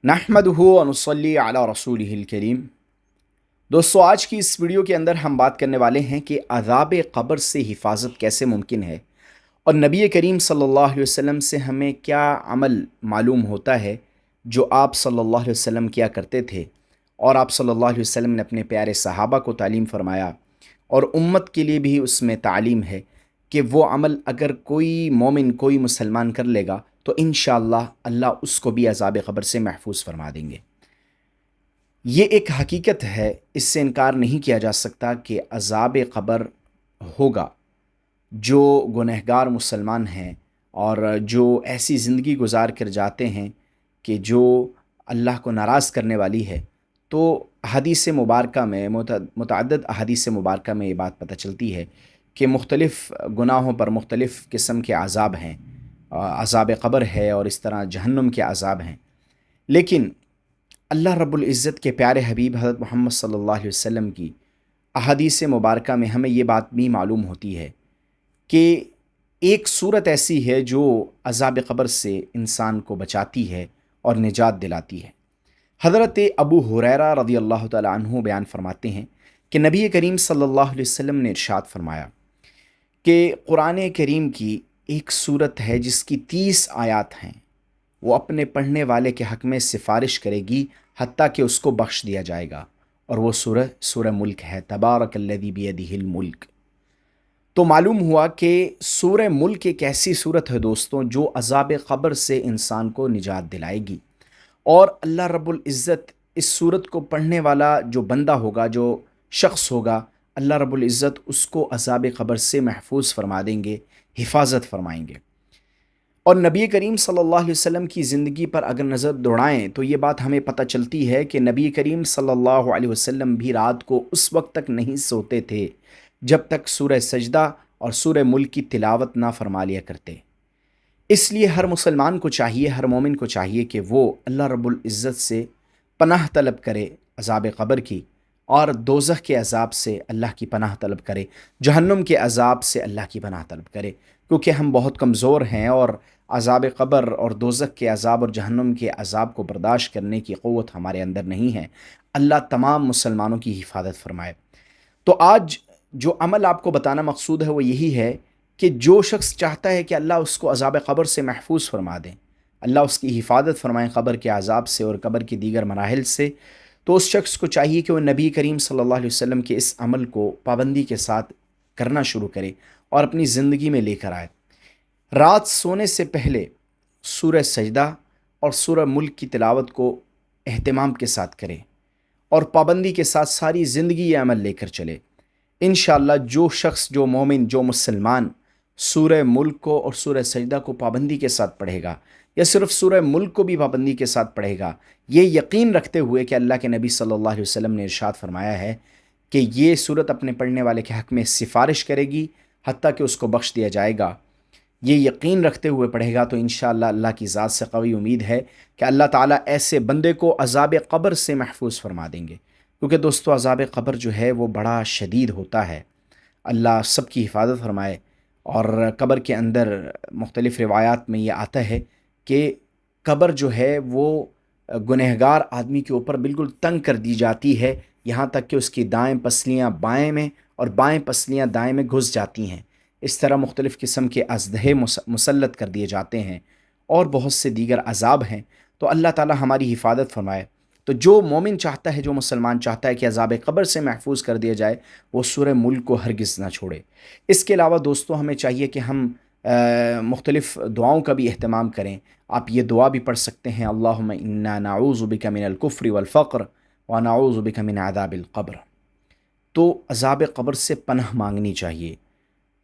नहमदुहु व नुसल्ली अला रसूलिहिल करीम। दोस्तों, आज की इस वीडियो के अंदर हम बात करने वाले हैं कि अज़ाब क़ब्र से हिफाजत कैसे मुमकिन है और नबी करीम सल्लल्लाहु अलैहि वसल्लम से हमें क्या अमल मालूम होता है जो आप सल्लल्लाहु अलैहि वसल्लम किया करते थे और आप सल्लल्लाहु अलैहि वसल्लम ने अपने प्यारे सहाबा को तालीम फरमाया और उम्मत के लिए भी उसमें तालीम है कि वो अमल अगर कोई मोमिन कोई मुसलमान कर लेगा तो इंशाअल्लाह अल्लाह उसको भी अज़ाब क़ब्र से महफूज फरमा देंगे। ये एक हकीकत है, इससे इनकार नहीं किया जा सकता कि अज़ाब क़ब्र होगा। जो गुनहगार मुसलमान हैं और जो ऐसी ज़िंदगी गुजार कर जाते हैं कि जो अल्लाह को नाराज़ करने वाली है, तो हदीस मुबारका में मुतअद्दिद अहादीस मुबारका में ये बात पता चलती है कि मुख्तलिफ़ गुनाहों पर मुख्तलिफ़ किस्म के अज़ाब हैं। अज़ाब क़ब्र है और इस तरह जहन्नुम के अज़ाब हैं। लेकिन अल्लाह रब्बुल इज़्ज़त के प्यारे हबीब हज़रत मोहम्मद सल्लल्लाहु अलैहि वसल्लम की अहादीस मुबारका में हमें ये बात भी मालूम होती है कि एक सूरत ऐसी है जो अज़ाब क़ब्र से इंसान को बचाती है और निजात दिलाती है। हज़रत अबू हुरैरा रज़ियल्लाहु तआला अन्हु बयान फरमाते हैं कि नबी करीम सल्लल्लाहु अलैहि वसल्लम ने इरशाद फरमाया कि कुरान करीम की एक सूरत है जिसकी 30 आयात हैं, वो अपने पढ़ने वाले के हक़ में सिफारिश करेगी हत्ता कि उसको बख्श दिया जाएगा, और वो सूरह मुल्क है, तबारकल्लज़ी बियदिहिल मुल्क। तो मालूम हुआ कि सूरह मुल्क एक ऐसी सूरत है दोस्तों जो अज़ाब क़ब्र से इंसान को निजात दिलाएगी। और अल्लाह रब्बुल इज़्ज़त इस सूरत को पढ़ने वाला जो बंदा होगा, जो शख्स होगा, अल्लाह रब्बुल इज़्ज़त उसको अज़ाब क़ब्र से महफूज फरमा देंगे, हिफाजत फरमाएंगे। और नबी करीम सल्लल्लाहु अलैहि वसल्लम की ज़िंदगी पर अगर नज़र दौड़ाएँ तो ये बात हमें पता चलती है कि नबी करीम सल्लल्लाहु अलैहि वसल्लम भी रात को उस वक्त तक नहीं सोते थे जब तक सूरह सजदा और सूरह मुल्क की तिलावत ना फरमा लिया करते। इसलिए हर मुसलमान को चाहिए, हर मोमिन को चाहिए कि वो अल्लाह रब्बुल इज़्ज़त से पनाह तलब करे अज़ाब क़ब्र की, और दोज़ख के अज़ाब से अल्लाह की पनाह तलब करे, जहन्नुम के अज़ाब से अल्लाह की पनाह तलब करे, क्योंकि हम बहुत कमज़ोर हैं और अज़ाब क़ब्र और दोज़ख के अज़ाब और जहन्नुम के अज़ाब को बर्दाश्त करने की क़ुव्वत हमारे अंदर नहीं है। अल्लाह तमाम मुसलमानों की हिफाजत फ़रमाए। तो आज जो अमल आपको बताना मकसूद है वो यही है कि जो शख्स चाहता है कि अल्लाह उसको अज़ाब क़ब्र से महफूज फरमा दें, अल्लाह उसकी हिफाजत फ़रमाएँ क़ब्र के अज़ाब से और क़ब्र की दीगर मराहिल से, तो उस शख्स को चाहिए कि वह नबी करीम सल्लल्लाहु अलैहि वसल्लम के इस अमल को पाबंदी के साथ करना शुरू करे और अपनी ज़िंदगी में लेकर आए। रात सोने से पहले सूरह सजदा और सूरह मुल्क की तिलावत को एहतिमाम के साथ करे और पाबंदी के साथ सारी ज़िंदगी ये अमल लेकर चले। इंशाअल्लाह जो शख्स, जो मोमिन, जो मुसलमान सूरह मुल्क को और सूरह सजदा को पाबंदी के साथ पढ़ेगा या सिर्फ सूरह मुल्क को भी पाबंदी के साथ पढ़ेगा, ये यकीन रखते हुए कि अल्लाह के नबी सल्लल्लाहु अलैहि वसल्लम ने इरशाद फरमाया है कि ये सूरत अपने पढ़ने वाले के हक़ में सिफारिश करेगी हत्ता कि उसको बख्श दिया जाएगा, ये यकीन रखते हुए पढ़ेगा, तो इंशाअल्लाह अल्लाह की ज़ात से क़वी उम्मीद है कि अल्लाह ताला ऐसे बंदे को अज़ाब क़ब्र से महफूज फरमा देंगे। क्योंकि दोस्तों अज़ाब क़ब्र जो है वो बड़ा शदीद होता है। अल्लाह सब की हिफाजत फरमाए। और क़ब्र के अंदर मुख्तलिफ़ रिवायात में ये आता है कि क़ब्र जो है वो गुनहगार आदमी के ऊपर बिल्कुल तंग कर दी जाती है, यहाँ तक कि उसकी दाएँ पसलियाँ बाएँ में और बाएँ पसलियाँ दाएँ में घुस जाती हैं। इस तरह मुख्तलिफ़ किस्म के अज़दहे मुसल्लत कर दिए जाते हैं और बहुत से दीगर अज़ाब हैं। तो अल्लाह ताला हमारी हिफाजत फरमाए। तो जो मोमिन चाहता है, जो मुसलमान चाहता है कि अज़ाब क़ब्र से महफूज कर दिया जाए, वो सूरह मुल्क को हरगिज़ ना छोड़े। इसके अलावा दोस्तों हमें चाहिए कि हम मुख्तलिफ़ दुआओं का भी अहतमाम करें। आप ये दुआ भी पढ़ सकते हैं, अल्लाहुम्मा इन्ना नऊज़ु बिका मिनल कुफ़्रि वल फ़क़्र व नऊज़ु बिका मिन अज़ाबिल क़ब्र। तो अज़ाब क़ब्र से पनाह मांगनी चाहिए,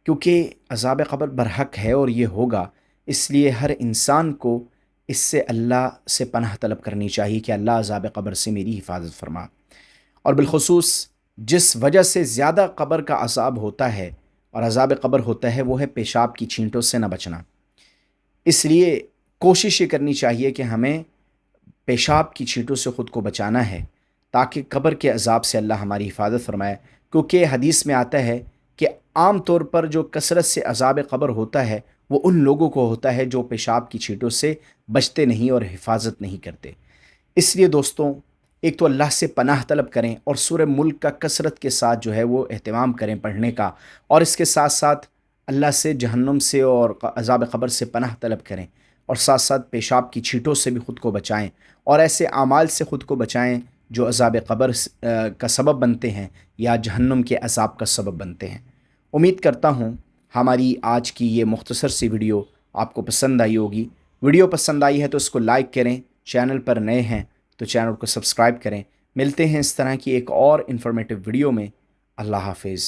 क्योंकि अज़ाब क़ब्र बरहक है और ये होगा। इसलिए हर इंसान को इससे अल्लाह से पनाह तलब करनी चाहिए कि अल्लाह अज़ाब क़ब्र से मेरी हिफाजत फरमा। और बिलख़ुसूस जिस वजह से ज़्यादा क़ब्र का अज़ाब होता है और अज़ाब क़ब्र होता है वो है पेशाब की छींटों से न बचना। इसलिए कोशिश ये करनी चाहिए कि हमें पेशाब की छींटों से ख़ुद को बचाना है ताकि क़ब्र के अज़ाब से अल्लाह हमारी हिफाजत फरमाए। क्योंकि हदीस में आता है कि आम तौर पर जो कसरत से अज़ाब क़ब्र होता है वो उन लोगों को होता है जो पेशाब की छींटों से बचते नहीं और हिफाजत नहीं करते। اس لیے دوستوں، ایک تو اللہ سے پناہ طلب کریں اور سورہ ملک کا کثرت کے ساتھ جو ہے وہ اہتمام کریں پڑھنے کا، اور اس کے ساتھ ساتھ اللہ سے جہنم سے اور عذاب قبر سے پناہ طلب کریں، اور ساتھ ساتھ پیشاب کی چھینٹوں سے بھی خود کو بچائیں، اور ایسے اعمال سے خود کو بچائیں جو عذاب قبر کا سبب بنتے ہیں یا جہنم کے عذاب کا سبب بنتے ہیں۔ امید کرتا ہوں ہماری آج کی یہ مختصر سی ویڈیو آپ کو پسند آئی ہوگی۔ ویڈیو پسند آئی ہے تو اس کو لائک کریں، چینل پر نئے ہیں تو چینل کو سبسکرائب کریں۔ ملتے ہیں اس طرح کی ایک اور انفارمیٹیو ویڈیو میں۔ اللہ حافظ۔